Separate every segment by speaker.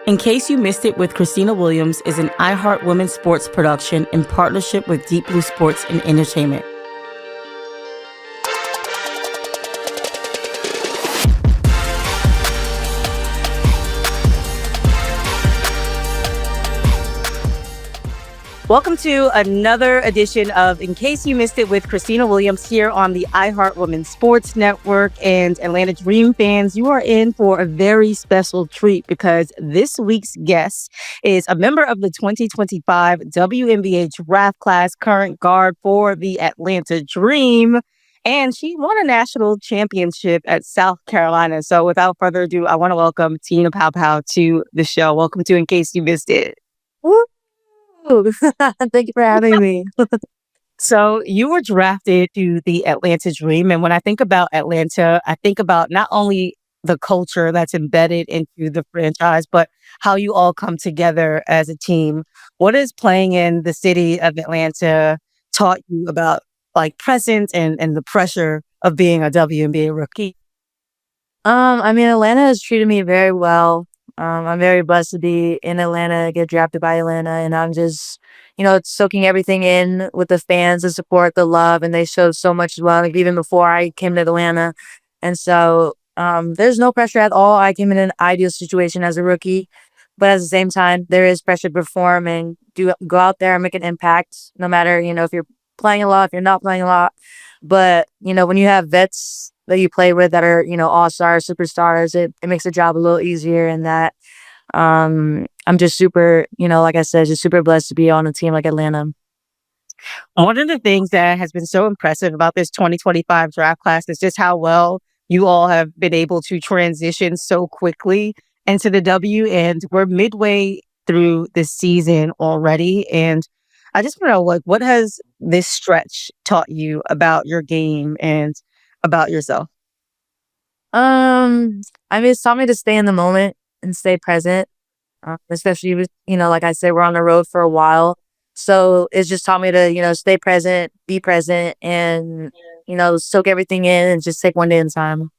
Speaker 1: In Case You Missed It with Christina Williams is an iHeart Women's Sports production in partnership with Deep Blue Sports and Entertainment. Welcome to another edition of In Case You Missed It with Christina Williams here on the iHeart Women's Sports Network. And Atlanta Dream fans, you are in for a very special treat because this week's guest is a member of the 2025 WNBA Draft class, current guard for the Atlanta Dream. And she won a national championship at South Carolina. So without further ado, I want to welcome Te-Hina Pao Pao to the show. Welcome to In Case You Missed It.
Speaker 2: Woo! Thank you for having me.
Speaker 1: So you were drafted to the Atlanta Dream. And when I think about Atlanta, I think about not only the culture that's embedded into the franchise, but how you all come together as a team. What has playing in the city of Atlanta taught you about like presence and the pressure of being a WNBA rookie?
Speaker 2: Atlanta has treated me very well. I'm very blessed to be in Atlanta, get drafted by Atlanta, and I'm just, soaking everything in with the fans, the support, the love, and they showed so much as well, like even before I came to Atlanta. And so there's no pressure at all. I came in an ideal situation as a rookie, but at the same time, there is pressure to perform and go out there and make an impact, no matter, if you're playing a lot, if you're not playing a lot. But, when you have vets that you play with that are, all-stars, superstars, it makes the job a little easier. And that I'm just super, like I said, just super blessed to be on a team like Atlanta.
Speaker 1: One of the things that has been so impressive about this 2025 draft class is just how well you all have been able to transition so quickly into the W. And we're midway through the season already. And I just want to know, what has this stretch taught you about your game and about yourself?
Speaker 2: It's taught me to stay in the moment and stay present. Especially with, like I said, we're on the road for a while. So it's just taught me to, stay present, be present, and, soak everything in and just take one day at a time.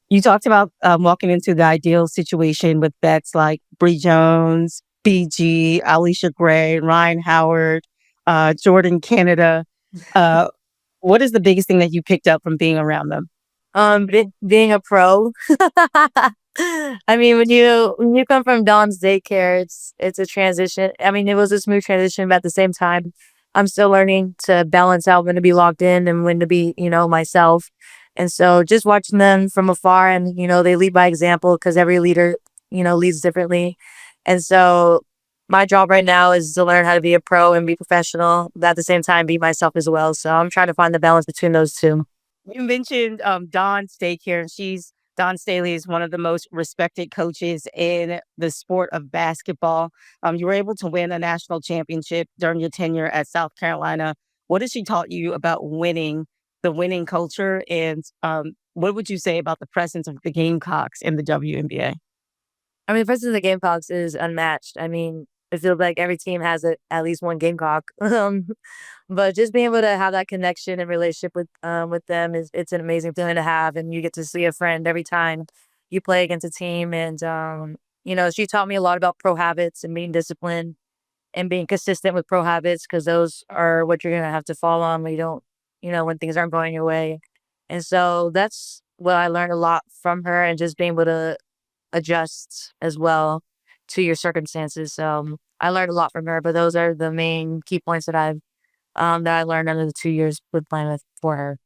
Speaker 1: You talked about walking into the ideal situation with bets like Bree Jones, BG, Alicia Gray, Ryan Howard, Jordan Canada. Uh, what is the biggest thing that you picked up from being around them?
Speaker 2: Being a pro. When you come from Dawn's daycare, it's a transition. It was a smooth transition, but at the same time, I'm still learning to balance out when to be locked in and when to be, myself. And so just watching them from afar and, they lead by example because every leader, leads differently. And so my job right now is to learn how to be a pro and be professional, but at the same time, be myself as well. So I'm trying to find the balance between those two.
Speaker 1: You mentioned Dawn's daycare, and Dawn Staley is one of the most respected coaches in the sport of basketball. You were able to win a national championship during your tenure at South Carolina. What has she taught you about winning, the winning culture, and what would you say about the presence of the Gamecocks in the WNBA?
Speaker 2: The presence of the Gamecocks is unmatched. It feels like every team has at least one Gamecock. But just being able to have that connection and relationship with them it's an amazing feeling to have, and you get to see a friend every time you play against a team. And she taught me a lot about pro habits and being disciplined and being consistent with pro habits because those are what you're gonna have to fall on when you don't, when things aren't going your way. And so that's what I learned a lot from her, and just being able to adjust as well to your circumstances. So I learned a lot from her, but those are the main key points that I learned under the 2 years with playing with for her.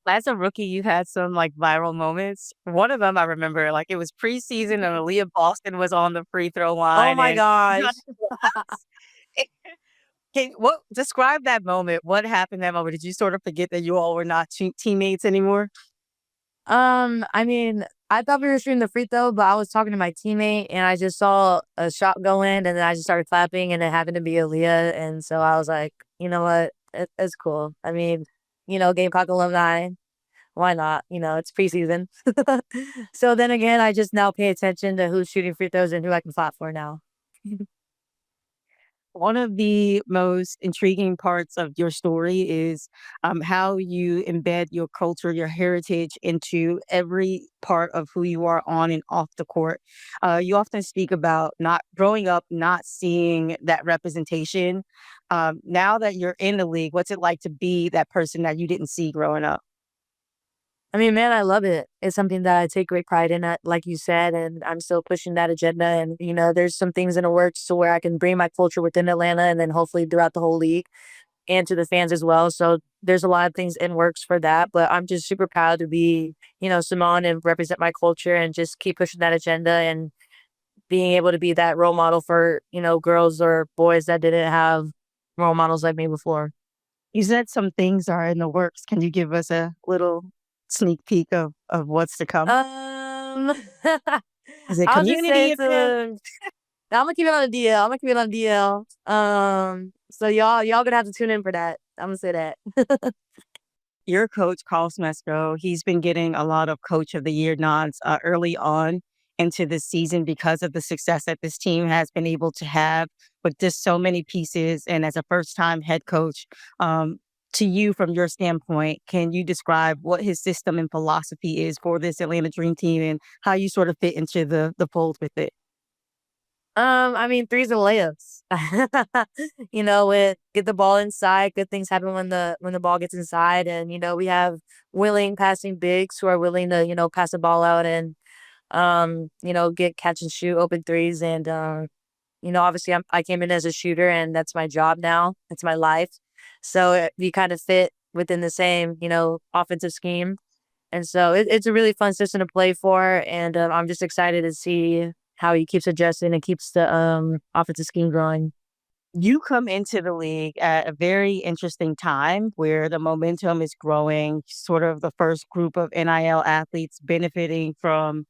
Speaker 1: As a rookie, you had some like viral moments. One of them I remember, like it was preseason and Aaliyah Boston was on the free throw
Speaker 2: Oh
Speaker 1: line,
Speaker 2: my
Speaker 1: and you
Speaker 2: gosh.
Speaker 1: what describe that moment? What happened that moment? Did you sort of forget that you all were not teammates anymore?
Speaker 2: I thought we were shooting the free throw, but I was talking to my teammate and I just saw a shot go in and then I just started clapping and it happened to be Aaliyah. And so I was like, you know what? It's cool. Gamecock alumni. Why not? It's preseason. So then again, I just now pay attention to who's shooting free throws and who I can clap for now.
Speaker 1: One of the most intriguing parts of your story is how you embed your culture, your heritage into every part of who you are on and off the court. You often speak about not growing up, not seeing that representation. Now that you're in the league, what's it like to be that person that you didn't see growing up?
Speaker 2: I mean, man, I love it. It's something that I take great pride in, like you said, and I'm still pushing that agenda. And, there's some things in the works to where I can bring my culture within Atlanta and then hopefully throughout the whole league and to the fans as well. So there's a lot of things in works for that. But I'm just super proud to be, Simone and represent my culture and just keep pushing that agenda and being able to be that role model for, girls or boys that didn't have role models like me before.
Speaker 1: You said some things are in the works. Can you give us a little sneak peek of what's to come?
Speaker 2: Um,
Speaker 1: Is it
Speaker 2: I'll just say
Speaker 1: community
Speaker 2: to
Speaker 1: event?
Speaker 2: I'm gonna keep it on the DL. I'm gonna keep it on the DL. So y'all gonna have to tune in for that. I'm gonna say that.
Speaker 1: Your coach, Carl Smestro, he's been getting a lot of Coach of the Year nods early on into this season because of the success that this team has been able to have with just so many pieces. And as a first time head coach, to you, from your standpoint, can you describe what his system and philosophy is for this Atlanta Dream Team and how you sort of fit into the fold with it?
Speaker 2: I mean, threes and layups. With get the ball inside, good things happen when the ball gets inside, and we have willing passing bigs who are willing to pass the ball out and get catch and shoot open threes. And obviously I came in as a shooter, and that's my job now. It's my life. So we kind of fit within the same offensive scheme. And so it's a really fun system to play for, and I'm just excited to see how he keeps adjusting and keeps the offensive scheme growing.
Speaker 1: You come into the league at a very interesting time where the momentum is growing, sort of the first group of NIL athletes benefiting from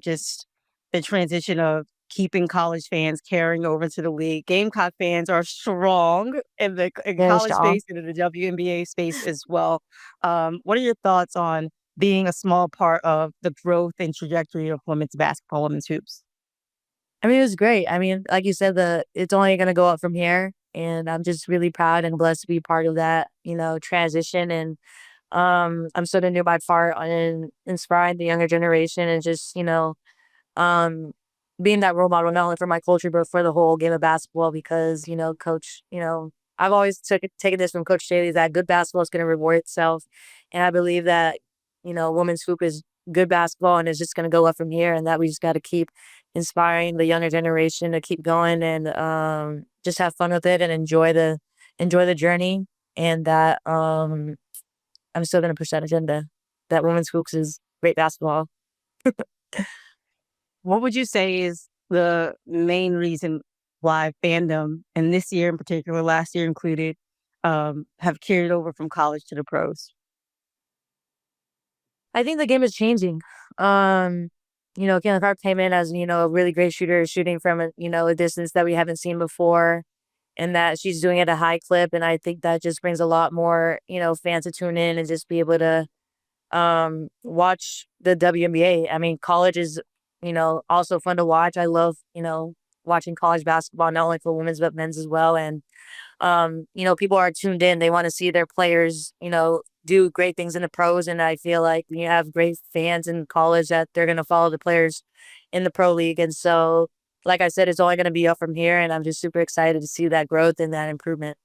Speaker 1: just the transition of keeping college fans carrying over to the league. Gamecock fans are strong in the in
Speaker 2: Very
Speaker 1: college
Speaker 2: strong.
Speaker 1: space and in the WNBA space as well. What are your thoughts on being a small part of the growth and trajectory of women's basketball, women's hoops?
Speaker 2: I mean, it was great. I mean, like you said, the it's only going to go up from here, and I'm just really proud and blessed to be part of that, transition. And I'm sort of new by far in inspiring the younger generation and just um, being that role model not only for my culture but for the whole game of basketball because coach I've always taken this from Coach Staley that good basketball is going to reward itself, and I believe that women's hoop is good basketball and it's just going to go up from here, and that we just got to keep inspiring the younger generation to keep going and just have fun with it and enjoy the journey, and that I'm still going to push that agenda that women's hoops is great basketball.
Speaker 1: What would you say is the main reason why fandom, and this year in particular, last year included, have carried over from college to the pros?
Speaker 2: I think the game is changing. Um, Caitlin Clark came in as, a really great shooter, shooting from a distance that we haven't seen before, and that she's doing it at a high clip. And I think that just brings a lot more, fans to tune in and just be able to watch the WNBA. I mean, college is, also fun to watch. I love, watching college basketball, not only for women's but men's as well. And people are tuned in. They want to see their players, do great things in the pros. And I feel like when you have great fans in college that they're going to follow the players in the pro league. And so, like I said, it's only going to be up from here. And I'm just super excited to see that growth and that improvement.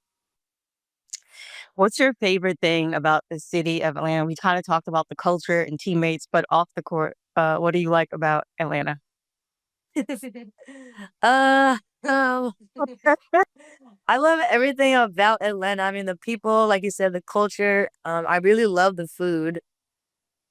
Speaker 1: What's your favorite thing about the city of Atlanta? We kind of talked about the culture and teammates, but off the court, what do you like about Atlanta?
Speaker 2: uh, um, I love everything about Atlanta. I mean, the people, like you said, the culture. I really love the food.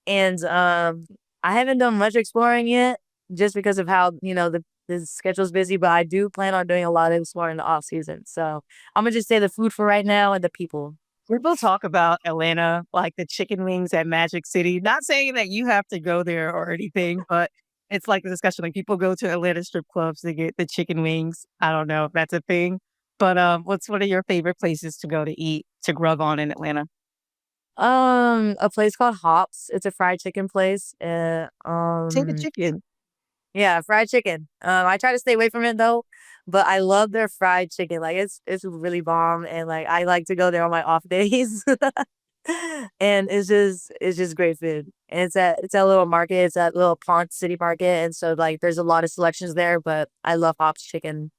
Speaker 2: And I haven't done much exploring yet just because of how, the schedule's busy, but I do plan on doing a lot of exploring in the off season. So I'm gonna just say the food for right now and the people.
Speaker 1: People talk about Atlanta like the chicken wings at Magic City. Not saying that you have to go there or anything, but it's like the discussion. Like people go to Atlanta strip clubs to get the chicken wings. I don't know if that's a thing, but what's one of your favorite places to go to eat to grub on in Atlanta?
Speaker 2: A place called Hops. It's a fried chicken place.
Speaker 1: Say the chicken.
Speaker 2: Yeah, fried chicken. I try to stay away from it though, but I love their fried chicken. Like it's really bomb, and like I like to go there on my off days. And it's just great food. And it's at a little market. It's at little Ponce City Market, and so like there's a lot of selections there. But I love Hops chicken.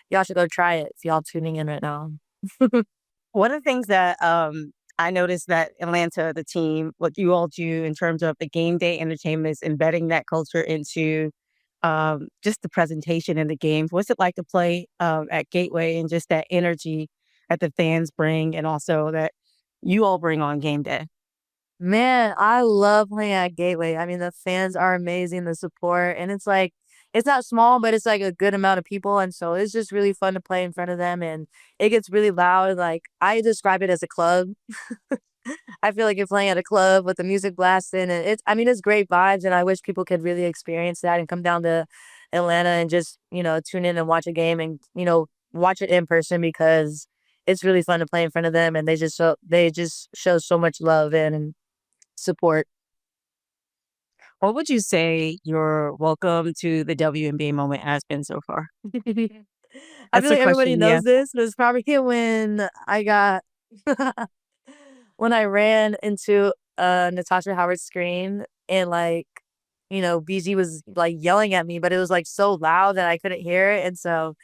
Speaker 2: Y'all should go try it if y'all tuning in right now.
Speaker 1: One of the things that I noticed that Atlanta, the team, what you all do in terms of the game day entertainment is embedding that culture into just the presentation in the games. What's it like to play at Gateway and just that energy that the fans bring and also that you all bring on game day?
Speaker 2: Man, I love playing at Gateway. I mean, the fans are amazing, the support, and it's like it's not small, but it's like a good amount of people, and so it's just really fun to play in front of them, and it gets really loud. Like I describe it as a club. I feel like you're playing at a club with the music blasting, and I mean, it's great vibes, and I wish people could really experience that and come down to Atlanta and just, tune in and watch a game and, watch it in person because it's really fun to play in front of them, and they just show so much love and support.
Speaker 1: What would you say your welcome to the WNBA moment has been so far?
Speaker 2: I
Speaker 1: That's
Speaker 2: feel
Speaker 1: the
Speaker 2: like everybody
Speaker 1: question, yeah.
Speaker 2: knows this, but it's probably when I got when I ran into Natasha Howard's screen and like, BG was like yelling at me, but it was like so loud that I couldn't hear it. And so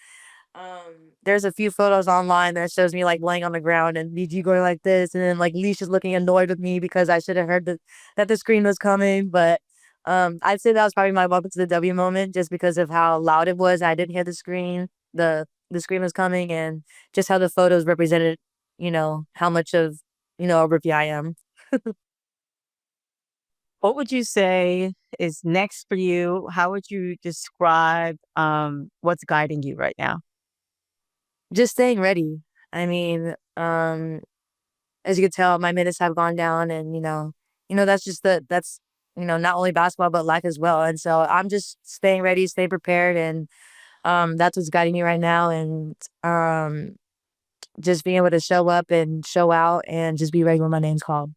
Speaker 2: there's a few photos online that shows me like laying on the ground and BG going like this, and then like Leash is looking annoyed with me because I should have heard that the screen was coming. But I'd say that was probably my welcome to the W moment, just because of how loud it was. I didn't hear the screen, the screen was coming, and just how the photos represented, how much of a rookie I am.
Speaker 1: What would you say is next for you? How would you describe what's guiding you right now?
Speaker 2: Just staying ready. I mean, as you can tell, my minutes have gone down, and that's just that's not only basketball but life as well. And so I'm just staying ready, stay prepared, and that's what's guiding me right now. And just being able to show up and show out and just be ready when my name's called.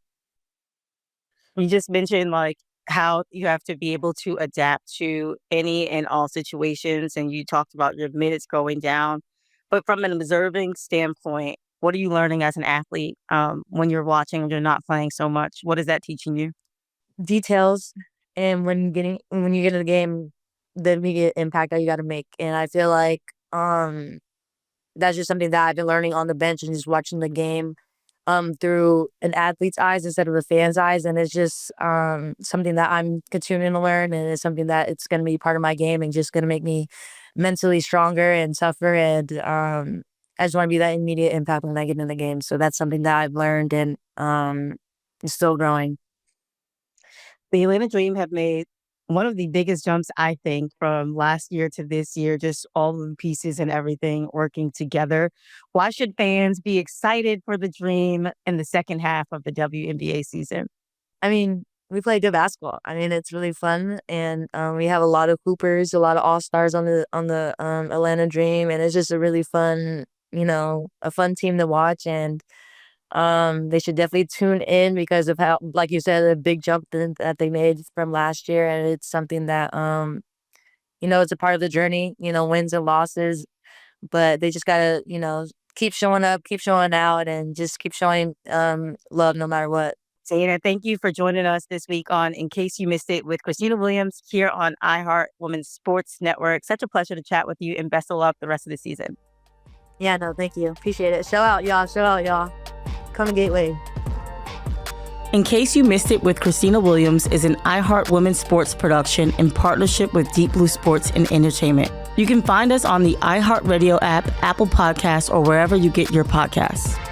Speaker 1: You just mentioned like how you have to be able to adapt to any and all situations, and you talked about your minutes going down. But from an observing standpoint, what are you learning as an athlete when you're watching and you're not playing so much? What is that teaching you?
Speaker 2: Details, and when you get in the game, the immediate impact that you got to make. And I feel like that's just something that I've been learning on the bench and just watching the game through an athlete's eyes instead of a fan's eyes. And it's just something that I'm continuing to learn, and it's something that it's going to be part of my game and just going to make me mentally stronger and tougher. And I just want to be that immediate impact when I get in the game. So that's something that I've learned, and is still growing.
Speaker 1: The Atlanta Dream have made one of the biggest jumps, I think, from last year to this year, just all the pieces and everything working together. Why should fans be excited for the Dream in the second half of the WNBA season?
Speaker 2: I mean, we play good basketball. I mean, it's really fun, and we have a lot of hoopers, a lot of all stars on the Atlanta Dream, and it's just a really fun, a fun team to watch. And they should definitely tune in because of how, like you said, the big jump that they made from last year, and it's something that it's a part of the journey. Wins and losses, but they just gotta keep showing up, keep showing out, and just keep showing love no matter what.
Speaker 1: Te-Hina, thank you for joining us this week on In Case You Missed It with Khristina Williams here on iHeart Women's Sports Network. Such a pleasure to chat with you, and best of luck the rest of the season.
Speaker 2: Yeah, no, thank you. Appreciate it. Show out, y'all. Show out, y'all. Come to Gateway.
Speaker 1: In Case You Missed It with Khristina Williams is an iHeart Women's Sports production in partnership with Deep Blue Sports and Entertainment. You can find us on the iHeartRadio app, Apple Podcasts, or wherever you get your podcasts.